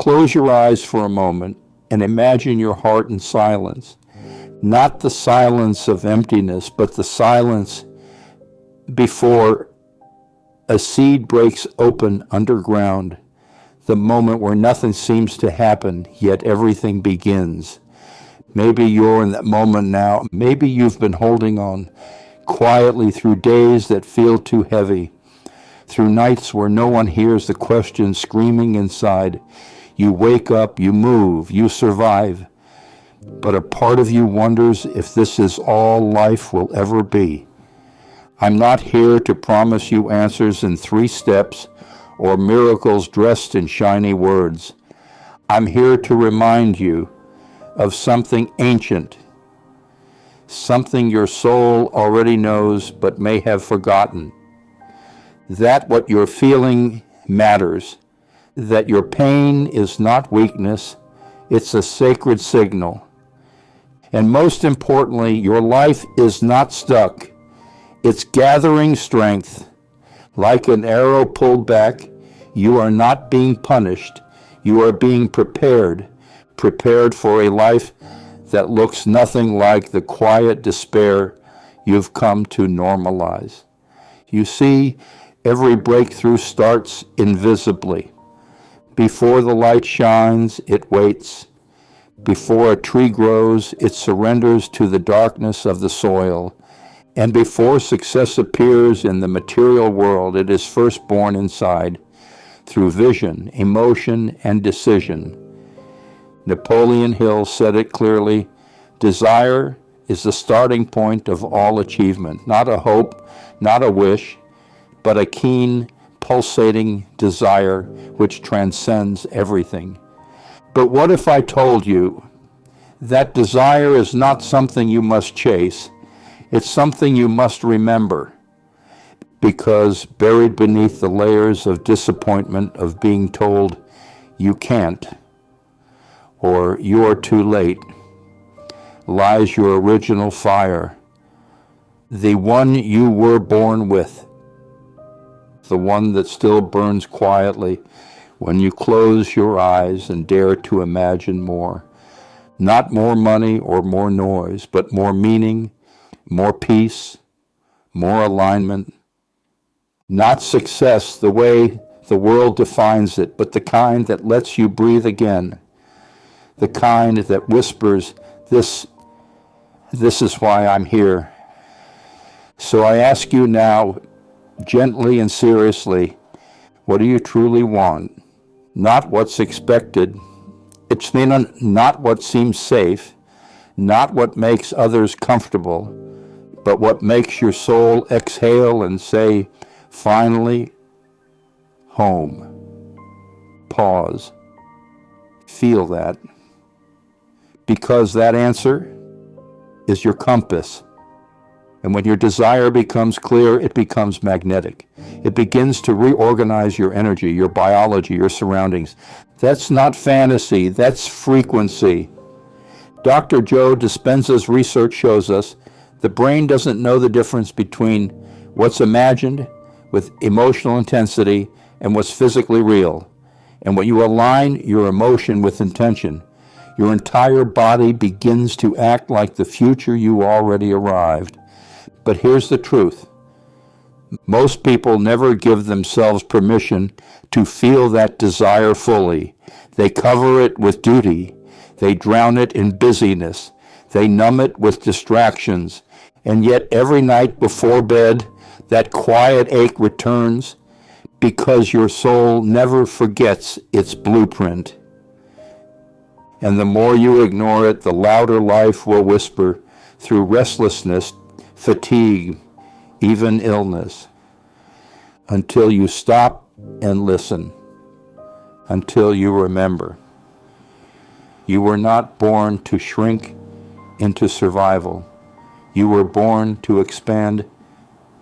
close your eyes for a moment and imagine your heart in silence. Not the silence of emptiness, but the silence before a seed breaks open underground, the moment where nothing seems to happen, yet everything begins. Maybe you're in that moment now. Maybe you've been holding on quietly through days that feel too heavy, through nights where no one hears the question screaming inside. You wake up, you move, you survive, but a part of you wonders if this is all life will ever be. I'm not here to promise you answers in 3 steps or miracles dressed in shiny words. I'm here to remind you of something ancient, something your soul already knows but may have forgotten. That what you're feeling matters, that your pain is not weakness, it's a sacred signal. And most importantly, your life is not stuck. It's gathering strength. Like an arrow pulled back, you are not being punished. You are being prepared for a life that looks nothing like the quiet despair you've come to normalize. You see, every breakthrough starts invisibly. Before the light shines, it waits. Before a tree grows, it surrenders to the darkness of the soil. And before success appears in the material world, it is first born inside, through vision, emotion, and decision. Napoleon Hill said it clearly, desire is the starting point of all achievement, not a hope, not a wish, but a keen, pulsating desire which transcends everything. But what if I told you that desire is not something you must chase? It's something you must remember, because buried beneath the layers of disappointment of being told you can't or you're too late lies your original fire, the one you were born with, the one that still burns quietly when you close your eyes and dare to imagine more. Not more money or more noise, but more meaning, more peace, more alignment. Not success the way the world defines it, but the kind that lets you breathe again. The kind that whispers, this is why I'm here. So I ask you now, gently and seriously, what do you truly want? Not what's expected. It's not what seems safe, not what makes others comfortable, but what makes your soul exhale and say, finally, home. Pause. Feel that. Because that answer is your compass. And when your desire becomes clear, it becomes magnetic. It begins to reorganize your energy, your biology, your surroundings. That's not fantasy, that's frequency. Dr. Joe Dispenza's research shows us the brain doesn't know the difference between what's imagined with emotional intensity and what's physically real. And when you align your emotion with intention, your entire body begins to act like the future you already arrived. But here's the truth. Most people never give themselves permission to feel that desire fully. They cover it with duty. They drown it in busyness. They numb it with distractions. And yet every night before bed, that quiet ache returns because your soul never forgets its blueprint. And the more you ignore it, the louder life will whisper through restlessness, fatigue, even illness, until you stop and listen, until you remember. You were not born to shrink into survival. You were born to expand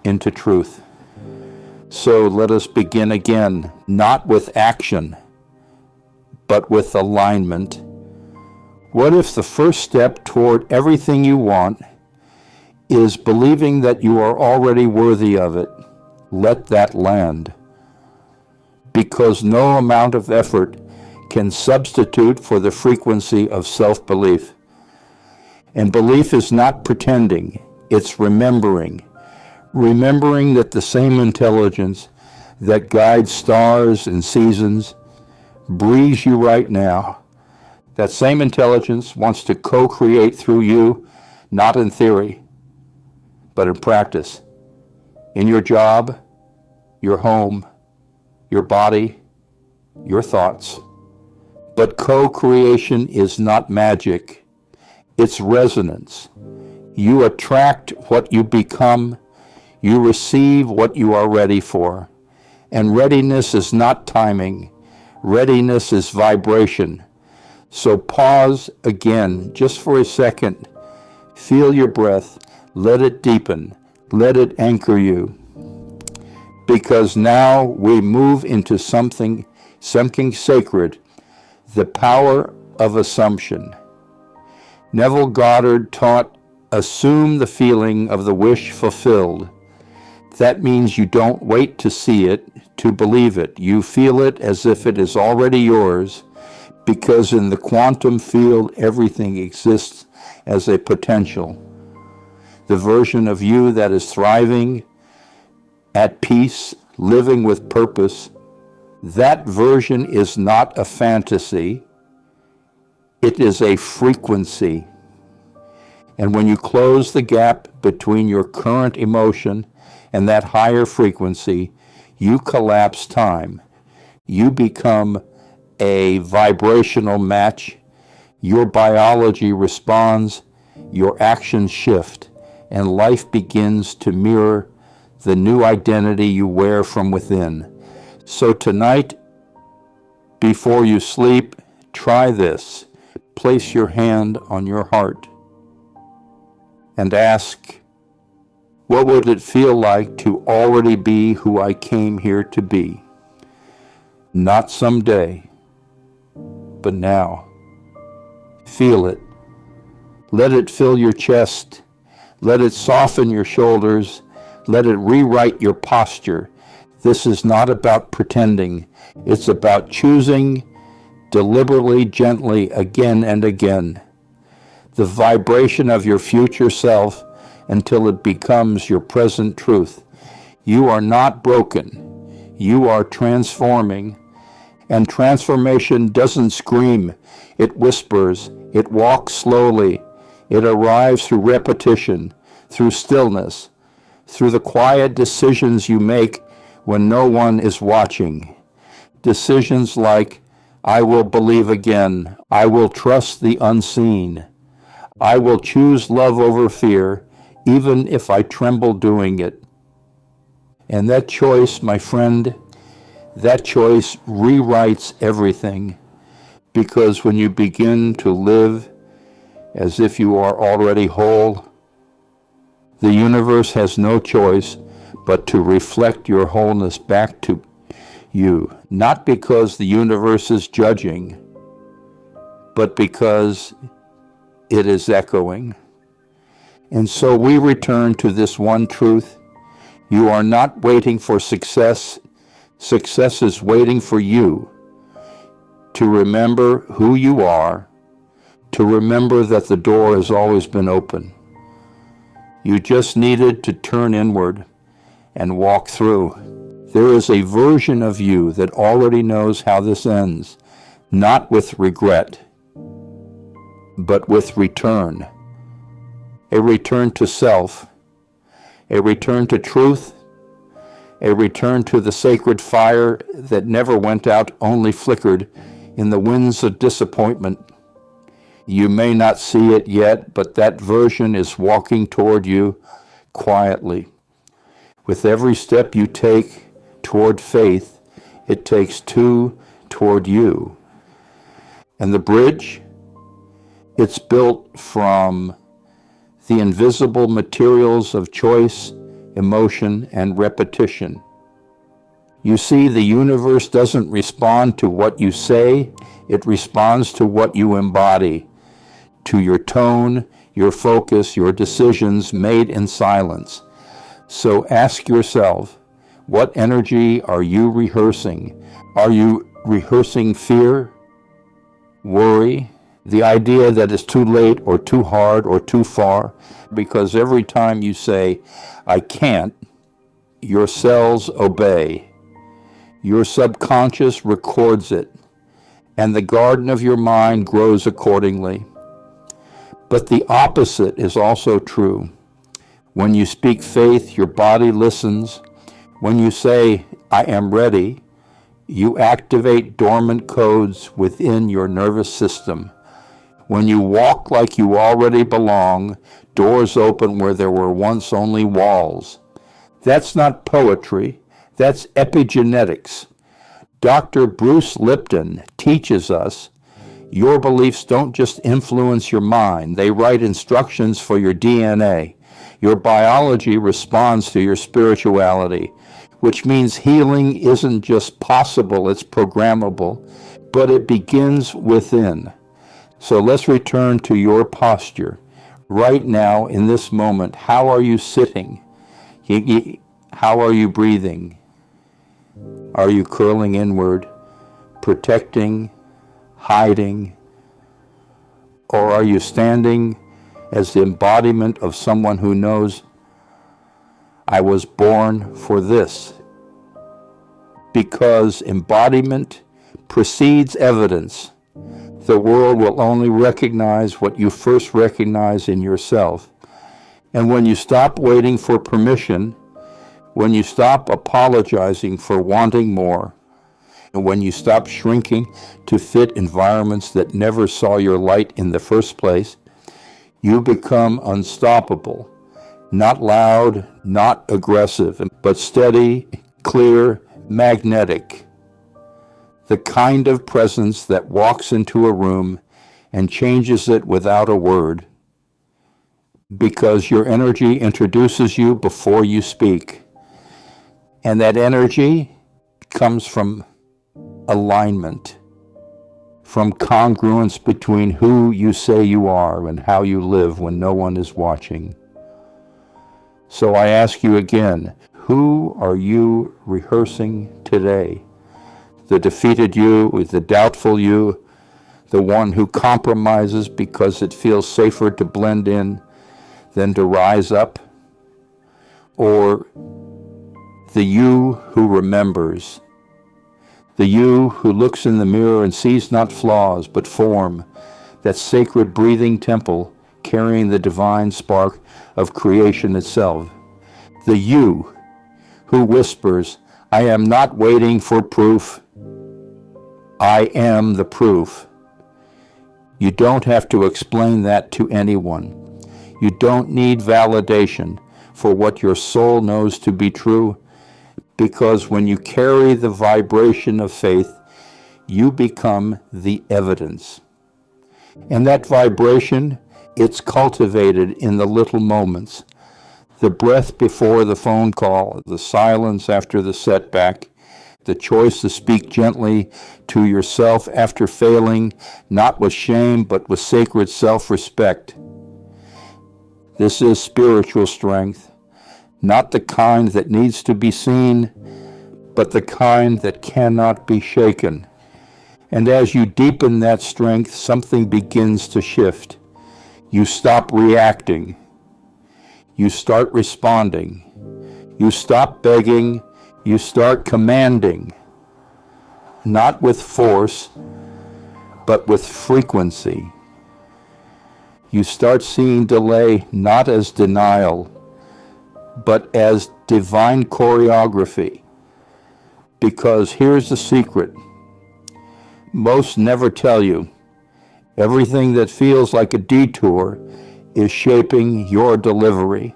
into truth. So let us begin again, not with action, but with alignment. What if the first step toward everything you want is believing that you are already worthy of it? Let that land. Because no amount of effort can substitute for the frequency of self-belief. And belief is not pretending, it's remembering. Remembering that the same intelligence that guides stars and seasons breathes you right now. That same intelligence wants to co-create through you, not in theory, but in practice. In your job, your home, your body, your thoughts. But co-creation is not magic. It's resonance. You attract what you become. You receive what you are ready for. And readiness is not timing. Readiness is vibration. So pause again, just for a second. Feel your breath. Let it deepen. Let it anchor you. Because now we move into something sacred, the power of assumption. Neville Goddard taught, assume the feeling of the wish fulfilled. That means you don't wait to see it, to believe it. You feel it as if it is already yours, because in the quantum field, everything exists as a potential. The version of you that is thriving, at peace, living with purpose, that version is not a fantasy. It is a frequency. And when you close the gap between your current emotion and that higher frequency, you collapse time. You become a vibrational match. Your biology responds, your actions shift, and life begins to mirror the new identity you wear from within. So tonight, before you sleep, try this. Place your hand on your heart and ask, what would it feel like to already be who I came here to be? Not someday, but now. Feel it. Let it fill your chest. Let it soften your shoulders. Let it rewrite your posture. This is not about pretending. It's about choosing deliberately, gently, again and again, the vibration of your future self until it becomes your present truth. You are not broken. You are transforming. And transformation doesn't scream. It whispers. It walks slowly. It arrives through repetition, through stillness, through the quiet decisions you make when no one is watching. Decisions like, I will believe again. I will trust the unseen. I will choose love over fear, even if I tremble doing it. And that choice, my friend, that choice rewrites everything. Because when you begin to live as if you are already whole, the universe has no choice but to reflect your wholeness back to you, not because the universe is judging, but because it is echoing. And so we return to this one truth. You are not waiting for success. Success is waiting for you to remember who you are, to remember that the door has always been open. You just needed to turn inward and walk through. There is a version of you that already knows how this ends, not with regret, but with return. A return to self, a return to truth, a return to the sacred fire that never went out, only flickered in the winds of disappointment. You may not see it yet, but that version is walking toward you quietly. With every step you take toward faith, it takes two toward you. And the bridge, it's built from the invisible materials of choice, emotion, and repetition. You see, the universe doesn't respond to what you say, it responds to what you embody, to your tone, your focus, your decisions made in silence. So ask yourself, what energy are you rehearsing? Are you rehearsing fear worry, the idea that it's too late or too hard or too far, because every time you say, I can't, your cells obey. Your subconscious records it, and the garden of your mind grows accordingly. But the opposite is also true. When you speak faith, your body listens. When you say, I am ready, you activate dormant codes within your nervous system. When you walk like you already belong, doors open where there were once only walls. That's not poetry, that's epigenetics. Dr. Bruce Lipton teaches us your beliefs don't just influence your mind, they write instructions for your DNA. Your biology responds to your spirituality, which means healing isn't just possible, it's programmable, but it begins within. So let's return to your posture. Right now, in this moment, how are you sitting? How are you breathing? Are you curling inward, protecting, hiding? Or are you standing as the embodiment of someone who knows, I was born for this? Because embodiment precedes evidence. The world will only recognize what you first recognize in yourself. And when you stop waiting for permission, when you stop apologizing for wanting more, and when you stop shrinking to fit environments that never saw your light in the first place, you become unstoppable. Not loud, not aggressive, but steady, clear, magnetic. The kind of presence that walks into a room and changes it without a word, because your energy introduces you before you speak. And that energy comes from alignment, from congruence between who you say you are and how you live when no one is watching. So I ask you again, who are you rehearsing today? The defeated you, the doubtful you, the one who compromises because it feels safer to blend in than to rise up? Or the you who remembers, the you who looks in the mirror and sees not flaws but form, that sacred breathing temple carrying the divine spark of creation itself? The you who whispers, I am not waiting for proof, I am the proof. You don't have to explain that to anyone. You don't need validation for what your soul knows to be true, because when you carry the vibration of faith, you become the evidence. And that vibration, it's cultivated in the little moments. The breath before the phone call, the silence after the setback, the choice to speak gently to yourself after failing, not with shame, but with sacred self-respect. This is spiritual strength, not the kind that needs to be seen, but the kind that cannot be shaken. And as you deepen that strength, something begins to shift. You stop reacting. You start responding. You stop begging. You start commanding, not with force, but with frequency. You start seeing delay not as denial, but as divine choreography. Because here's the secret. Most never tell you. Everything that feels like a detour is shaping your delivery.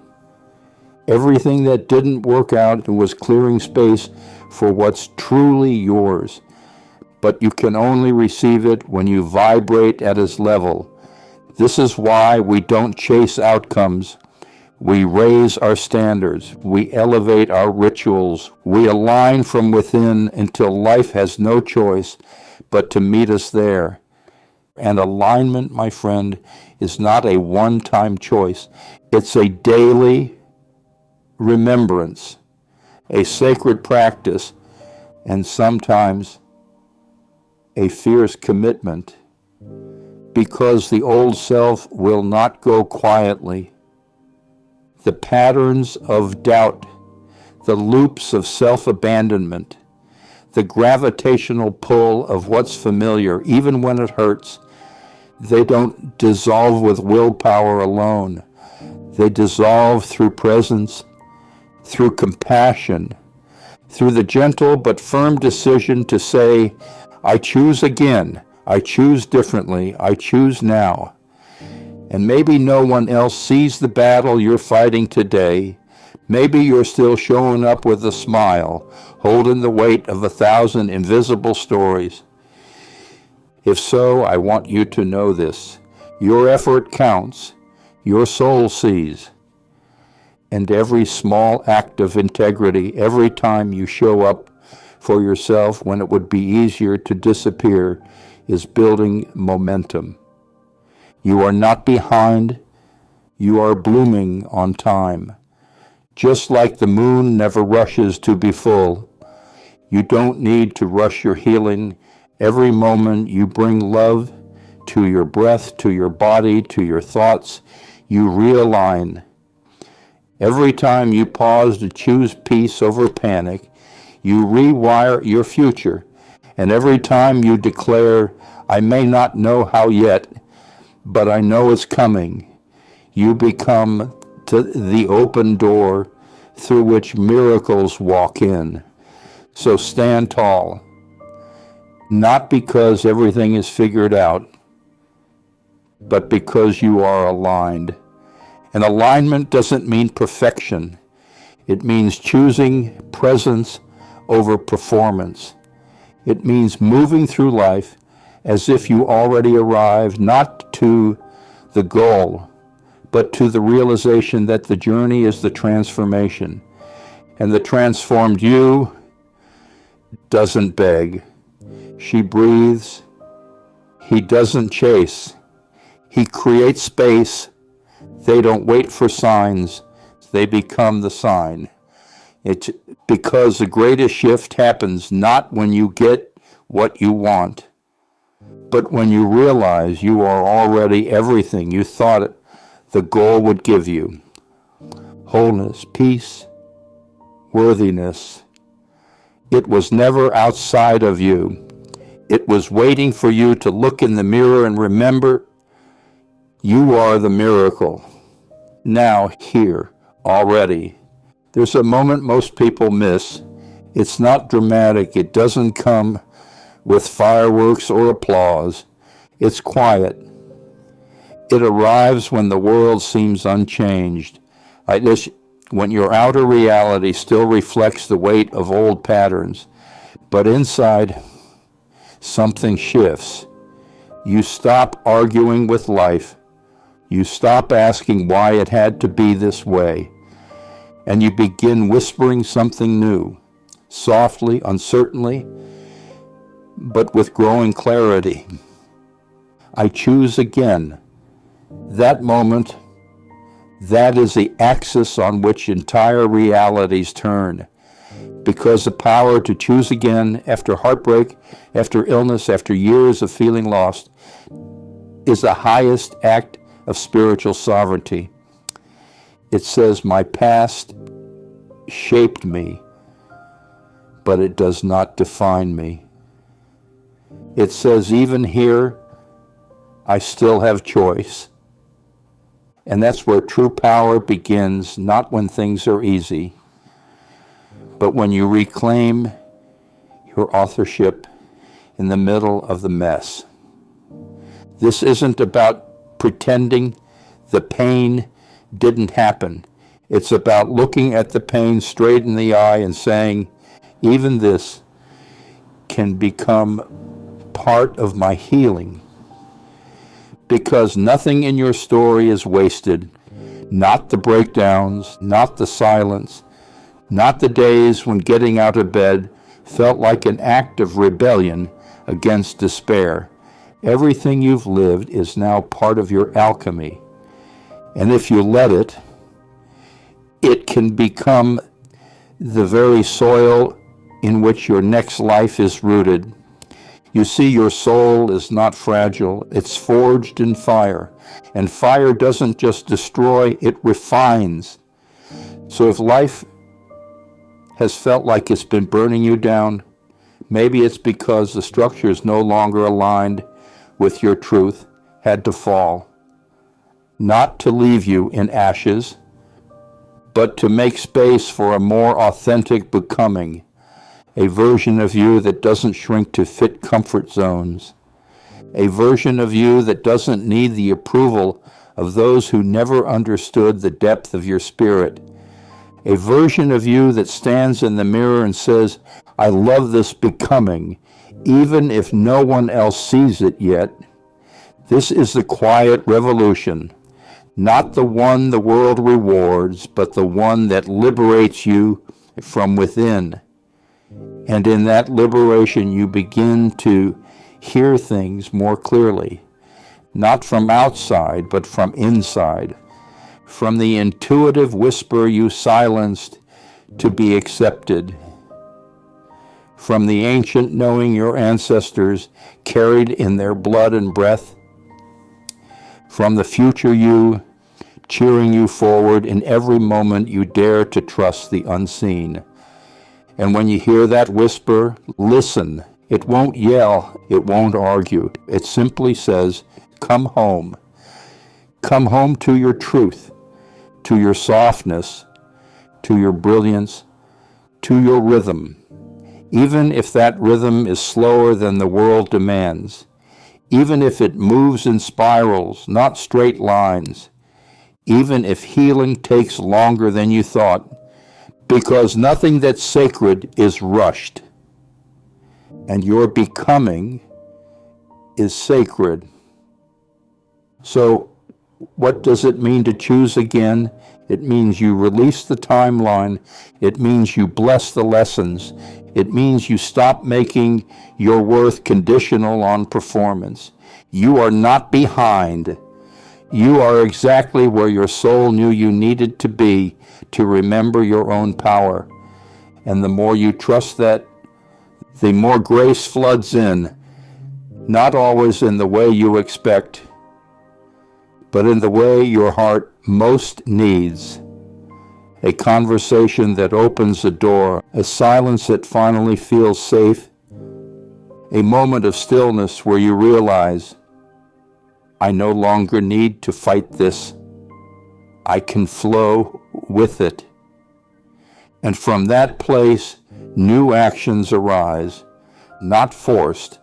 Everything that didn't work out was clearing space for what's truly yours. But you can only receive it when you vibrate at its level. This is why we don't chase outcomes. We raise our standards. We elevate our rituals. We align from within until life has no choice but to meet us there. And alignment, my friend, is not a one-time choice. It's a daily remembrance, a sacred practice, and sometimes a fierce commitment because the old self will not go quietly. The patterns of doubt, the loops of self-abandonment, the gravitational pull of what's familiar, even when it hurts, they don't dissolve with willpower alone. They dissolve through presence, through compassion, through the gentle but firm decision to say, I choose again, I choose differently, I choose now. And maybe no one else sees the battle you're fighting today. Maybe you're still showing up with a smile, holding the weight of 1,000 invisible stories. If so, I want you to know this. Your effort counts. Your soul sees. And every small act of integrity, every time you show up for yourself when it would be easier to disappear, is building momentum. You are not behind. You are blooming on time. Just like the moon never rushes to be full, you don't need to rush your healing. Every moment you bring love to your breath, to your body, to your thoughts, you realign. Every time you pause to choose peace over panic, you rewire your future. And every time you declare, I may not know how yet, but I know it's coming, you become the open door through which miracles walk in. So stand tall, not because everything is figured out, but because you are aligned. And alignment doesn't mean perfection. It means choosing presence over performance. It means moving through life as if you already arrived, not to the goal, but to the realization that the journey is the transformation. And the transformed you doesn't beg. She breathes. He doesn't chase. He creates space. They don't wait for signs. They become the sign. It's because the greatest shift happens not when you get what you want, but when you realize you are already everything you thought the goal would give you. Wholeness, peace, worthiness. It was never outside of you. It was waiting for you to look in the mirror and remember you are the miracle. Now, here, already. There's a moment most people miss. It's not dramatic. It doesn't come with fireworks or applause. It's quiet. It arrives when the world seems unchanged. When your outer reality still reflects the weight of old patterns, but inside, something shifts. You stop arguing with life. You stop asking why it had to be this way. And you begin whispering something new, softly, uncertainly, but with growing clarity. I choose again. That moment, that is the axis on which entire realities turn. Because the power to choose again after heartbreak, after illness, after years of feeling lost, is the highest act of spiritual sovereignty. It says, my past shaped me, but it does not define me. It says, even here, I still have choice. And that's where true power begins, not when things are easy, but when you reclaim your authorship in the middle of the mess. This isn't about pretending the pain didn't happen. It's about looking at the pain straight in the eye and saying, even this can become part of my healing. Because nothing in your story is wasted. Not the breakdowns, not the silence, not the days when getting out of bed felt like an act of rebellion against despair. Everything you've lived is now part of your alchemy. And if you let it, it can become the very soil in which your next life is rooted. You see, your soul is not fragile. It's forged in fire. And fire doesn't just destroy, it refines. So if life has felt like it's been burning you down, maybe it's because the structure is no longer aligned with your truth, had to fall. Not to leave you in ashes, but to make space for a more authentic becoming, a version of you that doesn't shrink to fit comfort zones, a version of you that doesn't need the approval of those who never understood the depth of your spirit, a version of you that stands in the mirror and says, I love this becoming, even if no one else sees it yet. This is the quiet revolution, not the one the world rewards, but the one that liberates you from within. And in that liberation, you begin to hear things more clearly, not from outside, but from inside, from the intuitive whisper you silenced to be accepted, from the ancient knowing your ancestors carried in their blood and breath, from the future you cheering you forward in every moment you dare to trust the unseen. And when you hear that whisper, listen. It won't yell, it won't argue. It simply says, come home. Come home to your truth, to your softness, to your brilliance, to your rhythm. Even if that rhythm is slower than the world demands, even if it moves in spirals, not straight lines, even if healing takes longer than you thought, because nothing that's sacred is rushed, and your becoming is sacred. So, what does it mean to choose again? It means you release the timeline. It means you bless the lessons. It means you stop making your worth conditional on performance. You are not behind. You are exactly where your soul knew you needed to be to remember your own power. And the more you trust that, the more grace floods in, not always in the way you expect, but in the way your heart most needs. A conversation that opens a door, a silence that finally feels safe, a moment of stillness where you realize, I no longer need to fight this. I can flow with it. And from that place, new actions arise, not forced,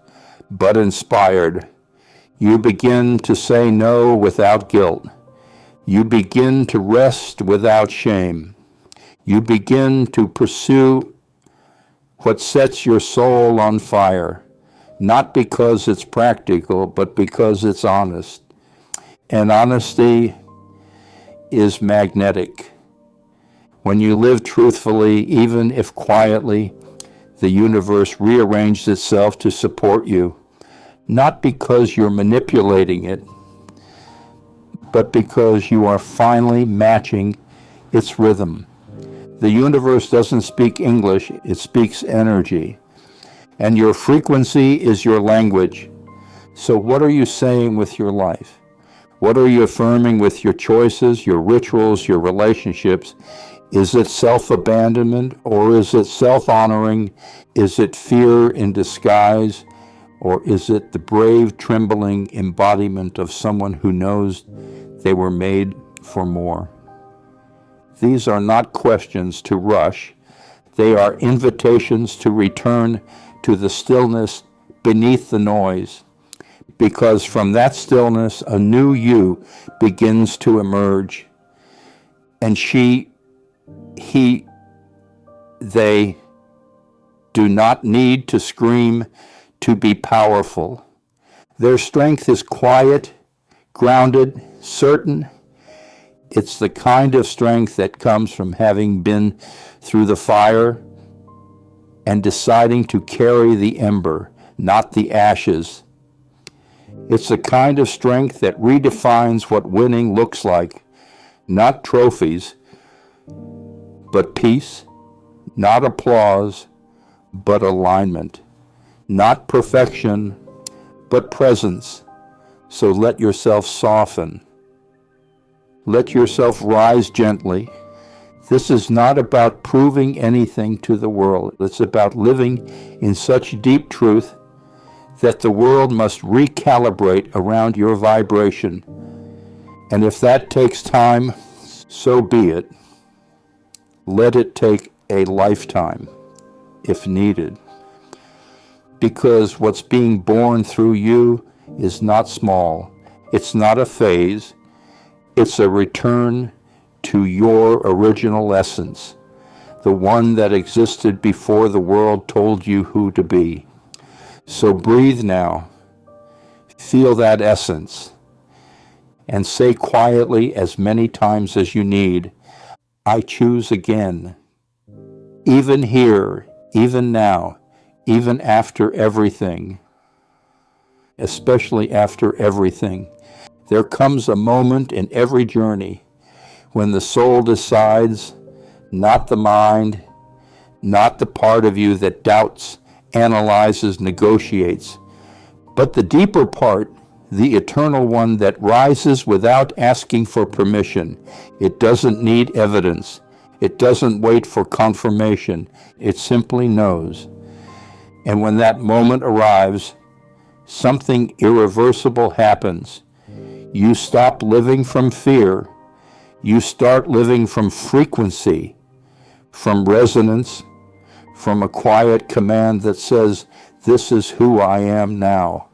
but inspired. You begin to say no without guilt. You begin to rest without shame. You begin to pursue what sets your soul on fire, not because it's practical, but because it's honest. And honesty is magnetic. When you live truthfully, even if quietly, the universe rearranges itself to support you, not because you're manipulating it, but because you are finally matching its rhythm. The universe doesn't speak English, it speaks energy. And your frequency is your language. So what are you saying with your life? What are you affirming with your choices, your rituals, your relationships? Is it self-abandonment or is it self-honoring? Is it fear in disguise? Or is it the brave, trembling embodiment of someone who knows they were made for more? These are not questions to rush. They are invitations to return to the stillness beneath the noise, because from that stillness, a new you begins to emerge. And they do not need to scream to be powerful. Their strength is quiet, grounded, certain. It's the kind of strength that comes from having been through the fire and deciding to carry the ember, not the ashes. It's the kind of strength that redefines what winning looks like, not trophies, but peace, not applause, but alignment. not perfection, but presence. So let yourself soften. Let yourself rise gently. This is not about proving anything to the world. It's about living in such deep truth that the world must recalibrate around your vibration. And if that takes time, so be it. Let it take a lifetime, if needed. Because what's being born through you is not small. It's not a phase. It's a return to your original essence, the one that existed before the world told you who to be. So breathe now. Feel that essence. And say quietly as many times as you need, I choose again. Even here, even now, even after everything, especially after everything, there comes a moment in every journey when the soul decides, not the mind, not the part of you that doubts, analyzes, negotiates, but the deeper part, the eternal one that rises without asking for permission. It doesn't need evidence. It doesn't wait for confirmation. It simply knows. And when that moment arrives, something irreversible happens. You stop living from fear. You start living from frequency, from resonance, from a quiet command that says, this is who I am now.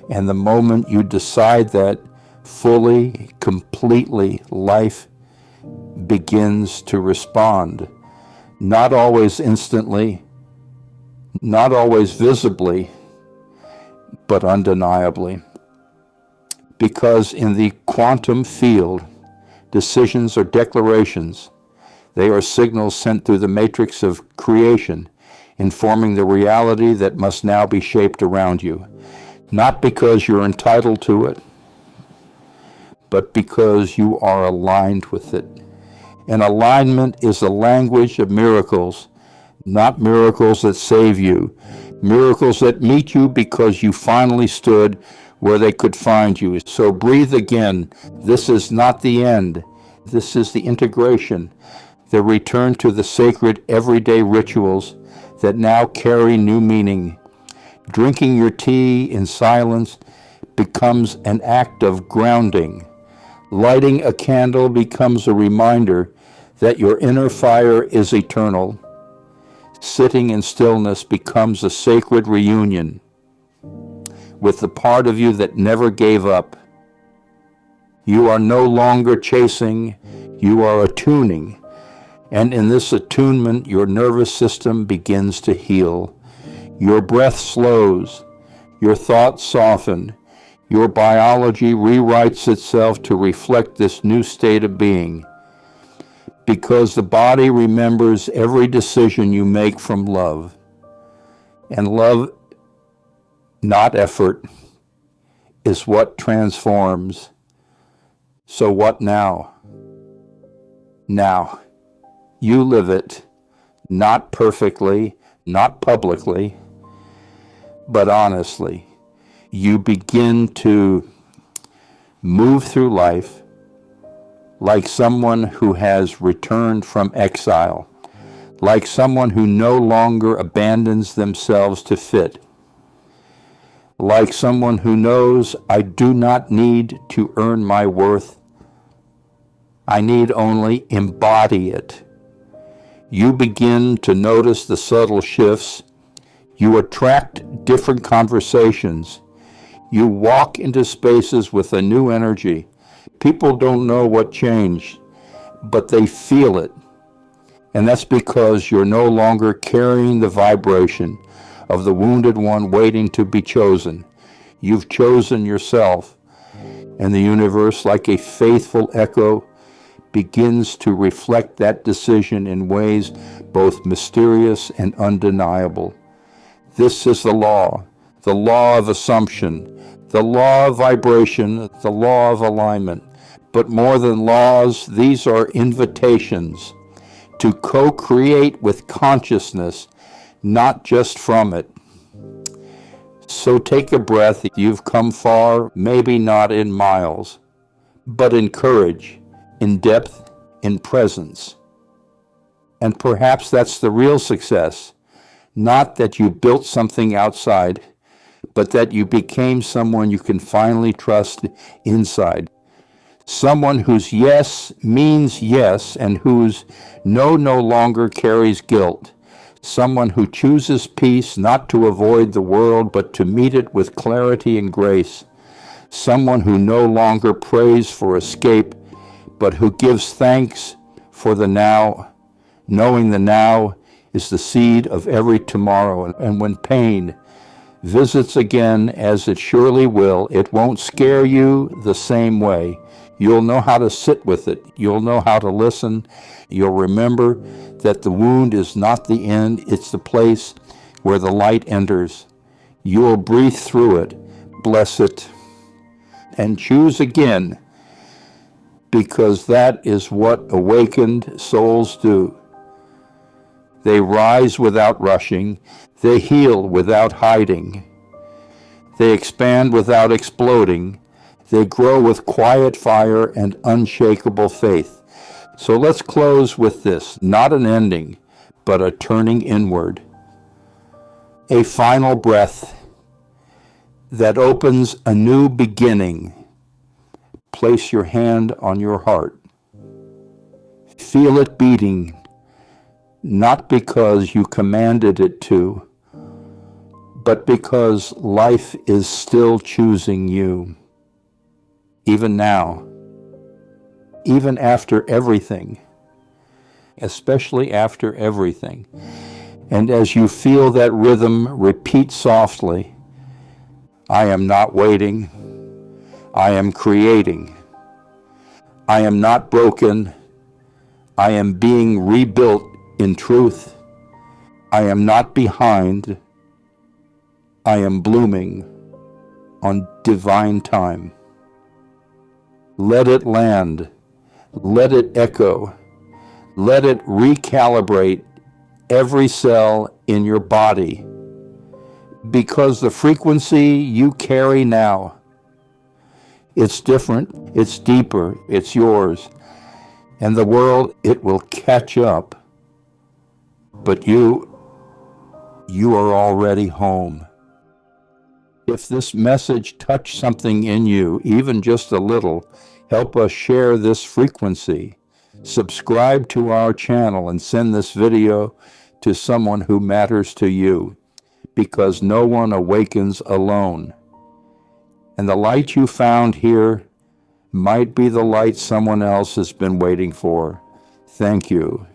And the moment you decide that, fully, completely, life begins to respond. Not always instantly, not always visibly, but undeniably. Because in the quantum field, decisions are declarations. They are signals sent through the matrix of creation, informing the reality that must now be shaped around you. Not because you're entitled to it, but because you are aligned with it. And alignment is the language of miracles, not miracles that save you, miracles that meet you because you finally stood where they could find you. So breathe again. This is not the end. This is the integration, the return to the sacred everyday rituals that now carry new meaning. Drinking your tea in silence becomes an act of grounding. Lighting a candle becomes a reminder that your inner fire is eternal. Sitting in stillness becomes a sacred reunion with the part of you that never gave up. You are no longer chasing, you are attuning. And in this attunement, your nervous system begins to heal. Your breath slows, your thoughts soften, your biology rewrites itself to reflect this new state of being. Because the body remembers every decision you make from love. And love, not effort, is what transforms. So what now? Now, you live it, not perfectly, not publicly, but honestly. You begin to move through life like someone who has returned from exile, like someone who no longer abandons themselves to fit, like someone who knows, I do not need to earn my worth. I need only embody it. You begin to notice the subtle shifts. You attract different conversations. You walk into spaces with a new energy. People don't know what changed, but they feel it. And that's because you're no longer carrying the vibration of the wounded one waiting to be chosen. You've chosen yourself, and the universe, like a faithful echo, begins to reflect that decision in ways both mysterious and undeniable. This is the law of assumption, the law of vibration, the law of alignment. But more than laws, these are invitations to co-create with consciousness, not just from it. So take a breath. You've come far, maybe not in miles, but in courage, in depth, in presence. And perhaps that's the real success. Not that you built something outside, but that you became someone you can finally trust inside. Someone whose yes means yes and whose no longer carries guilt. Someone who chooses peace not to avoid the world, but to meet it with clarity and grace. Someone who no longer prays for escape, but who gives thanks for the now, knowing the now is the seed of every tomorrow. And when pain visits again, as it surely will, it won't scare you the same way. You'll know how to sit with it. You'll know how to listen. You'll remember that the wound is not the end. It's the place where the light enters. You'll breathe through it, bless it, and choose again, because that is what awakened souls do. They rise without rushing. They heal without hiding. They expand without exploding. They grow with quiet fire and unshakable faith. So let's close with this, not an ending, but a turning inward. A final breath that opens a new beginning. Place your hand on your heart. Feel it beating, not because you commanded it to, but because life is still choosing you. Even now, even after everything, especially after everything. And as you feel that rhythm, repeat softly, I am not waiting, I am creating. I am not broken, I am being rebuilt in truth. I am not behind, I am blooming on divine time. Let it land, let it echo, let it recalibrate every cell in your body, because the frequency you carry now, it's different, it's deeper, it's yours, and the world, it will catch up, but you are already home. If this message touched something in you, even just a little, help us share this frequency. Subscribe to our channel and send this video to someone who matters to you, because no one awakens alone. And the light you found here might be the light someone else has been waiting for. Thank you.